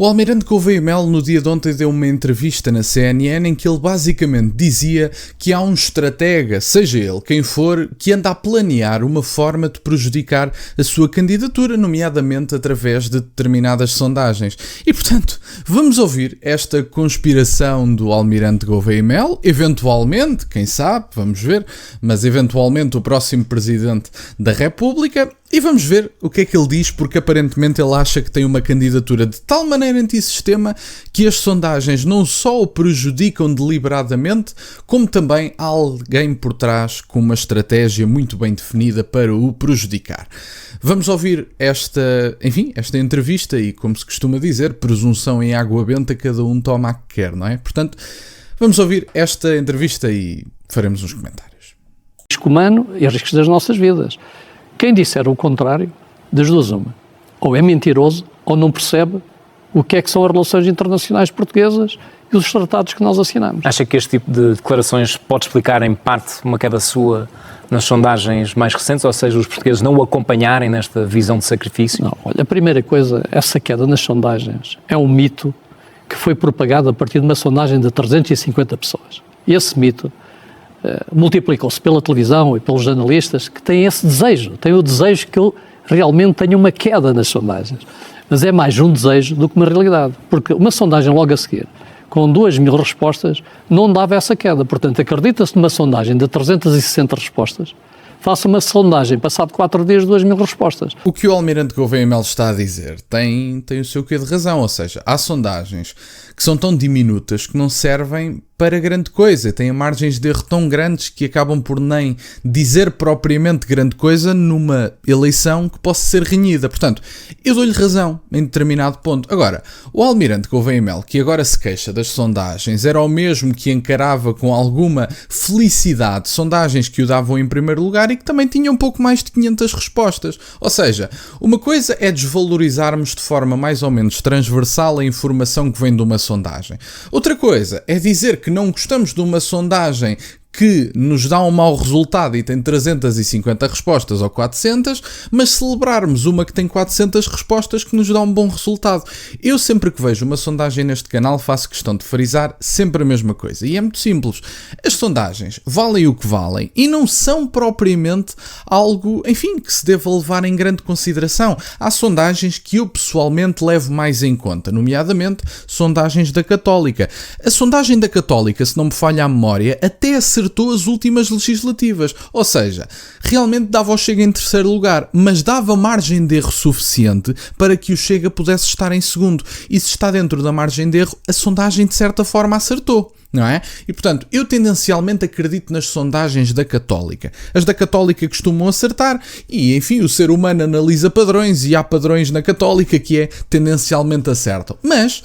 O Almirante Gouveia Melo no dia de ontem deu uma entrevista na CNN em que ele basicamente dizia que há um estratega, seja ele quem for, que anda a planear uma forma de prejudicar a sua candidatura, nomeadamente através de determinadas sondagens. E portanto, vamos ouvir esta conspiração do Almirante Gouveia Melo, eventualmente, quem sabe, vamos ver, mas eventualmente o próximo Presidente da República. E vamos ver o que é que ele diz, porque aparentemente ele acha que tem uma candidatura de tal maneira antissistema que as sondagens não só o prejudicam deliberadamente, como também há alguém por trás com uma estratégia muito bem definida para o prejudicar. Vamos ouvir esta entrevista e, como se costuma dizer, presunção em água benta, cada um toma a que quer, não é? Portanto, vamos ouvir esta entrevista e faremos uns comentários. Risco humano e riscos das nossas vidas. Quem disser o contrário, das duas uma. Ou é mentiroso, ou não percebe o que é que são as relações internacionais portuguesas e os tratados que nós assinamos. Acha que este tipo de declarações pode explicar, em parte, uma queda sua nas sondagens mais recentes, ou seja, os portugueses não o acompanharem nesta visão de sacrifício? Não, olha, a primeira coisa, essa queda nas sondagens é um mito que foi propagado a partir de uma sondagem de 350 pessoas. E esse mito multiplicou-se pela televisão e pelos jornalistas que têm esse desejo, têm o desejo que eu realmente tenha uma queda nas sondagens. Mas é mais um desejo do que uma realidade, porque uma sondagem logo a seguir, com 2.000 respostas, não dava essa queda. Portanto, acredita-se numa sondagem de 360 respostas, faça uma sondagem, passado 4 dias, 2.000 respostas. O que o Almirante Gouveia Melo está a dizer tem o seu quê de razão, ou seja, há sondagens que são tão diminutas que não servem para grande coisa, têm margens de erro tão grandes que acabam por nem dizer propriamente grande coisa numa eleição que possa ser renhida. Portanto, eu dou-lhe razão em determinado ponto. Agora, o Almirante Gouveia Melo, que agora se queixa das sondagens, era o mesmo que encarava com alguma felicidade sondagens que o davam em primeiro lugar e que também tinham um pouco mais de 500 respostas. Ou seja, uma coisa é desvalorizarmos de forma mais ou menos transversal a informação que vem de uma sondagem. Outra coisa é dizer que não gostamos de uma sondagem que nos dá um mau resultado e tem 350 respostas ou 400, mas celebrarmos uma que tem 400 respostas que nos dá um bom resultado. Eu sempre que vejo uma sondagem neste canal faço questão de frisar sempre a mesma coisa. E é muito simples. As sondagens valem o que valem e não são propriamente algo, que se deva levar em grande consideração. Há sondagens que eu pessoalmente levo mais em conta, nomeadamente sondagens da Católica. A sondagem da Católica, se não me falha a memória, até acertou as últimas legislativas, ou seja, realmente dava ao Chega em terceiro lugar, mas dava margem de erro suficiente para que o Chega pudesse estar em segundo, e se está dentro da margem de erro, a sondagem de certa forma acertou. Não é? E portanto, eu tendencialmente acredito nas sondagens da Católica. As da Católica costumam acertar e, o ser humano analisa padrões e há padrões na Católica que tendencialmente acertam. Mas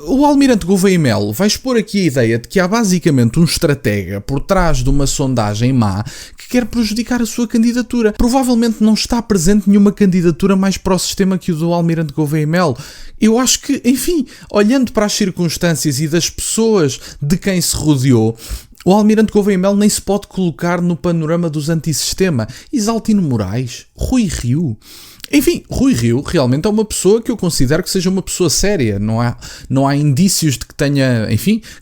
o Almirante Gouveia Melo vai expor aqui a ideia de que há basicamente um estratega por trás de uma sondagem má que quer prejudicar a sua candidatura. Provavelmente não está presente nenhuma candidatura mais para o sistema que o do Almirante Gouveia Melo. Eu acho que, olhando para as circunstâncias e das pessoas de quem se rodeou, o Almirante Gouveia Melo nem se pode colocar no panorama dos antissistema. Isaltino Moraes, Rui Rio. Rui Rio realmente é uma pessoa que eu considero que seja uma pessoa séria. Não há indícios de que tenha,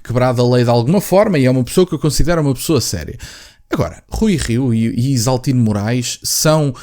quebrado a lei de alguma forma e é uma pessoa que eu considero uma pessoa séria. Agora, Rui Rio e Isaltino Moraes são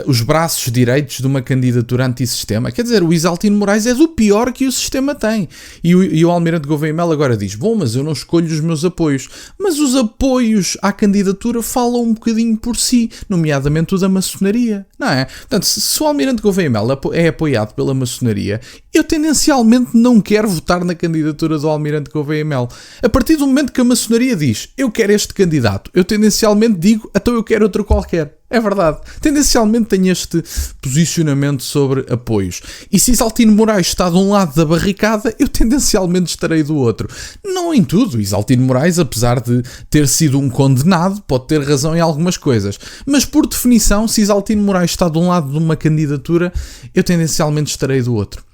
os braços direitos de uma candidatura antissistema. Quer dizer, o Isaltino Moraes é do pior que o sistema tem. E o Almirante Gouveia Melo agora diz, mas eu não escolho os meus apoios. Mas os apoios à candidatura falam um bocadinho por si, nomeadamente o da maçonaria, não é? Portanto, se o Almirante Gouveia Melo é apoiado pela maçonaria, eu tendencialmente não quero votar na candidatura do Almirante Gouveia Melo. A partir do momento que a maçonaria diz, eu quero este candidato, eu tendencialmente digo, então eu quero outro qualquer. É verdade. Tendencialmente tenho este posicionamento sobre apoios. E se Isaltino Moraes está de um lado da barricada, eu tendencialmente estarei do outro. Não em tudo. Isaltino Moraes, apesar de ter sido um condenado, pode ter razão em algumas coisas. Mas, por definição, se Isaltino Moraes está de um lado de uma candidatura, eu tendencialmente estarei do outro.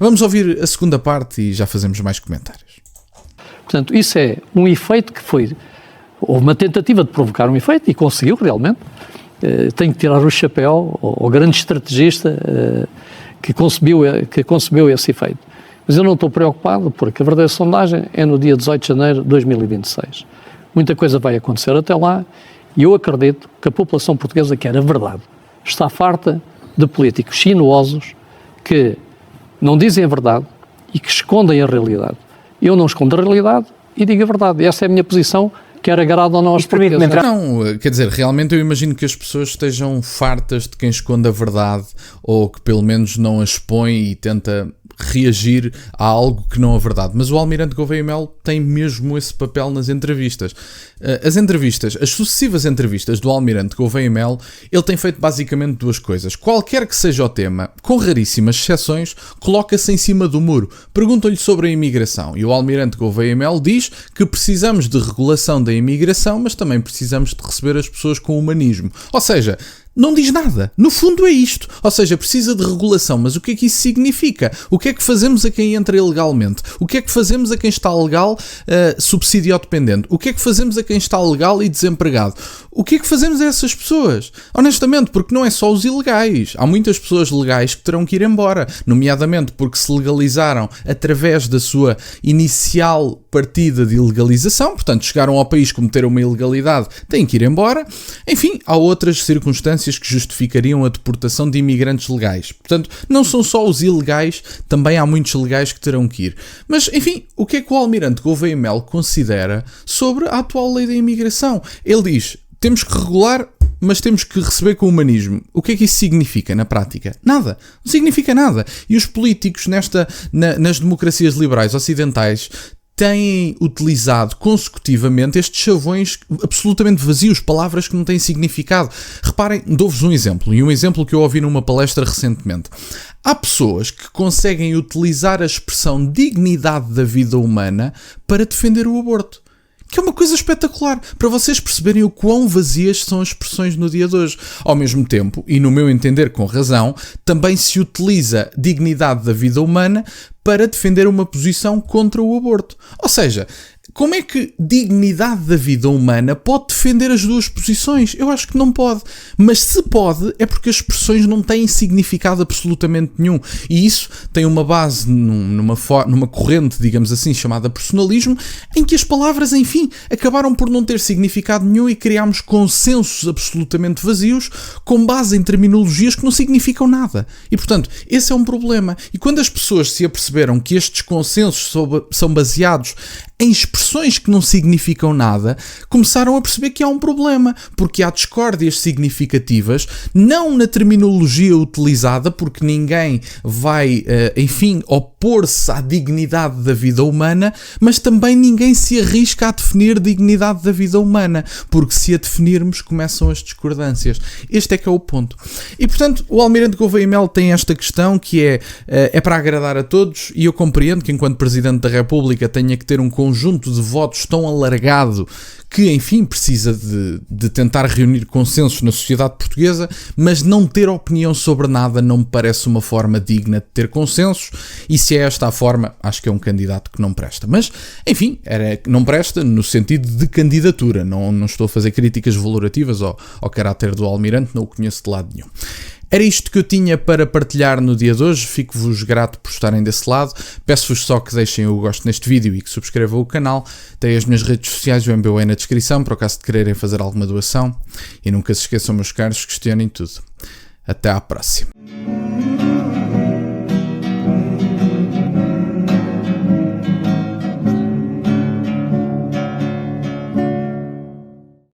Vamos ouvir a segunda parte e já fazemos mais comentários. Portanto, isso é um efeito que foi... Houve uma tentativa de provocar um efeito e conseguiu realmente. Tenho que tirar o chapéu ao grande estrategista que concebeu esse efeito. Mas eu não estou preocupado porque a verdadeira sondagem é no dia 18 de janeiro de 2026. Muita coisa vai acontecer até lá e eu acredito que a população portuguesa quer a verdade. Está farta de políticos sinuosos que não dizem a verdade e que escondem a realidade. Eu não escondo a realidade e digo a verdade. E essa é a minha posição, quer agrada ou não aos portugueses. Não, quer dizer, realmente eu imagino que as pessoas estejam fartas de quem esconde a verdade ou que pelo menos não a expõe e tenta reagir a algo que não é verdade. Mas o Almirante Gouveia e Melo tem mesmo esse papel nas entrevistas. As sucessivas entrevistas do Almirante Gouveia e Melo, ele tem feito basicamente duas coisas. Qualquer que seja o tema, com raríssimas exceções, coloca-se em cima do muro. Perguntam-lhe sobre a imigração e o Almirante Gouveia e Melo diz que precisamos de regulação da imigração, mas também precisamos de receber as pessoas com humanismo. Ou seja, não diz nada. No fundo é isto. Ou seja, precisa de regulação. Mas o que é que isso significa? O que é que fazemos a quem entra ilegalmente? O que é que fazemos a quem está legal, subsidiodependente? O que é que fazemos a quem está legal e desempregado? O que é que fazemos a essas pessoas? Honestamente, porque não é só os ilegais. Há muitas pessoas legais que terão que ir embora. Nomeadamente porque se legalizaram através da sua inicial partida de ilegalização. Portanto, chegaram ao país, cometeram uma ilegalidade, têm que ir embora. Enfim, há outras circunstâncias que justificariam a deportação de imigrantes legais. Portanto, não são só os ilegais, também há muitos legais que terão que ir. Mas, enfim, o que é que o Almirante Gouveia e Melo considera sobre a atual lei da imigração? Ele diz, temos que regular, mas temos que receber com humanismo. O que é que isso significa na prática? Nada. Não significa nada. E os políticos nas democracias liberais ocidentais têm utilizado consecutivamente estes chavões absolutamente vazios, palavras que não têm significado. Reparem, dou-vos um exemplo, e um exemplo que eu ouvi numa palestra recentemente. Há pessoas que conseguem utilizar a expressão dignidade da vida humana para defender o aborto. Que é uma coisa espetacular, para vocês perceberem o quão vazias são as expressões no dia de hoje. Ao mesmo tempo, e no meu entender com razão, também se utiliza dignidade da vida humana para defender uma posição contra o aborto. Ou seja, como é que dignidade da vida humana pode defender as duas posições? Eu acho que não pode. Mas se pode, é porque as expressões não têm significado absolutamente nenhum. E isso tem uma base numa corrente, digamos assim, chamada personalismo, em que as palavras, enfim, acabaram por não ter significado nenhum e criámos consensos absolutamente vazios com base em terminologias que não significam nada. E, portanto, esse é um problema. E quando as pessoas se aperceberam que estes consensos são baseados em expressões que não significam nada, começaram a perceber que há um problema, porque há discórdias significativas, não na terminologia utilizada, porque ninguém vai, enfim, opor-se à dignidade da vida humana, mas também ninguém se arrisca a definir dignidade da vida humana, porque se a definirmos começam as discordâncias. Este é que é o ponto. E, portanto, o Almirante Gouveia e Melo tem esta questão que é para agradar a todos, e eu compreendo que enquanto Presidente da República tenha que ter um conjunto de votos tão alargado que, enfim, precisa de tentar reunir consensos na sociedade portuguesa, mas não ter opinião sobre nada não me parece uma forma digna de ter consensos, e se é esta a forma, acho que é um candidato que não presta. Mas, enfim, não presta no sentido de candidatura, não estou a fazer críticas valorativas ao caráter do Almirante, não o conheço de lado nenhum. Era isto que eu tinha para partilhar no dia de hoje, fico-vos grato por estarem desse lado, peço-vos só que deixem o gosto neste vídeo e que subscrevam o canal, têm as minhas redes sociais e o MBWay na descrição, para o caso de quererem fazer alguma doação, e nunca se esqueçam, meus caros, questionem tudo. Até à próxima.